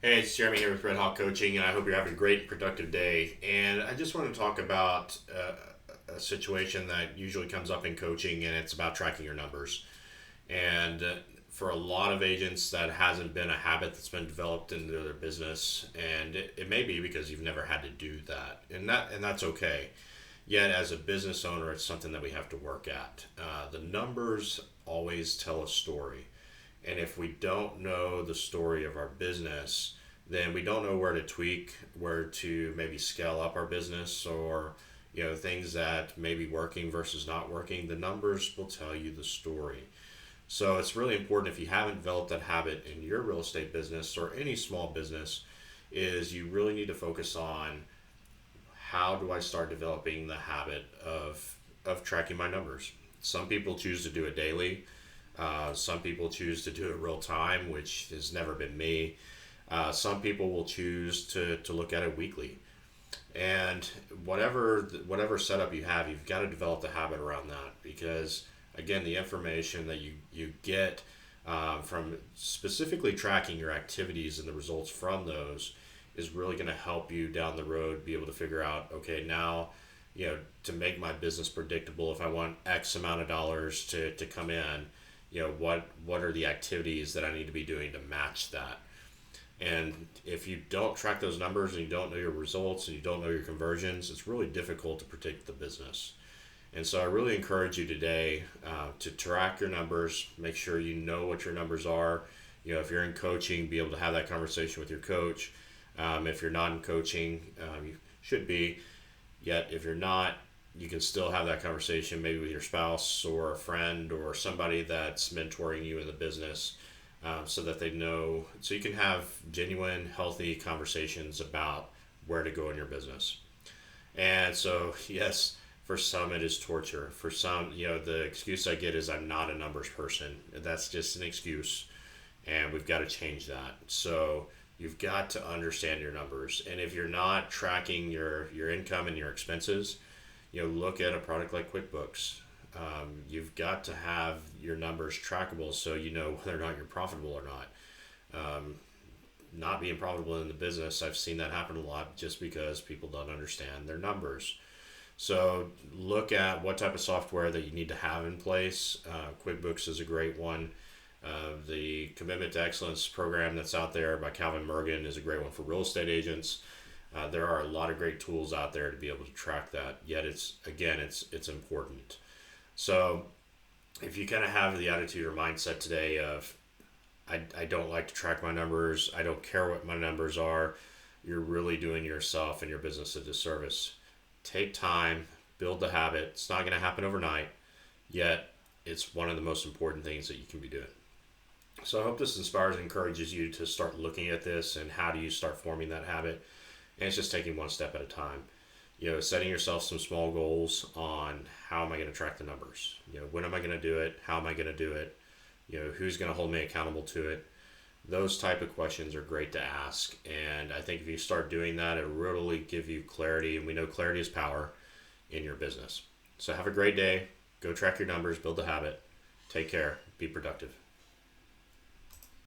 Hey, it's Jeremy here with Red Hawk Coaching, and I hope you're having a great and productive day. And I just want to talk about a situation that usually comes up in coaching, and it's about tracking your numbers. And for a lot of agents, that hasn't been a habit that's been developed into their business, and it may be because you've never had to do that, and that's okay. Yet, as a business owner, it's something that we have to work at. The numbers always tell a story. And if we don't know the story of our business, then we don't know where to tweak, where to maybe scale up our business, or things that may be working versus not working. The numbers will tell you the story. So it's really important, if you haven't developed that habit in your real estate business or any small business, is you really need to focus on how do I start developing the habit of tracking my numbers. Some people choose to do it daily. Some people choose to do it real time, which has never been me. Some people will choose to look at it weekly. And whatever setup you have, you've got to develop the habit around that, because again, the information that you get from specifically tracking your activities and the results from those is really going to help you down the road be able to figure out, okay, now, to make my business predictable, if I want X amount of dollars to come in, what are the activities that I need to be doing to match that. And if you don't track those numbers and you don't know your results and you don't know your conversions, it's really difficult to predict the business. And so I really encourage you today to track your numbers, make sure you know what your numbers are. If you're in coaching, be able to have that conversation with your coach. If you're not in coaching, you should be. Yet if you're not, you can still have that conversation maybe with your spouse or a friend or somebody that's mentoring you in the business, so that they know, so you can have genuine, healthy conversations about where to go in your business. And so, yes, for some it is torture. For some, the excuse I get is I'm not a numbers person. That's just an excuse, and we've got to change that. So you've got to understand your numbers, and if you're not tracking your income and your expenses, look at a product like QuickBooks. You've got to have your numbers trackable so you know whether or not you're profitable or not. Not being profitable in the business, I've seen that happen a lot just because people don't understand their numbers. So look at what type of software that you need to have in place. QuickBooks is a great one. The Commitment to Excellence program that's out there by Calvin Mergen is a great one for real estate agents. There are a lot of great tools out there to be able to track that. Yet it's important. So if you kind of have the attitude or mindset today of I don't like to track my numbers, I don't care what my numbers are, you're really doing yourself and your business a disservice. Take time, build the habit. It's not going to happen overnight, yet it's one of the most important things that you can be doing. So I hope this inspires and encourages you to start looking at this and how do you start forming that habit. And it's just taking one step at a time. Setting yourself some small goals on how am I going to track the numbers? When am I going to do it? How am I going to do it? Who's going to hold me accountable to it? Those type of questions are great to ask. And I think if you start doing that, it really give you clarity. And we know clarity is power in your business. So have a great day. Go track your numbers, build a habit. Take care. Be productive.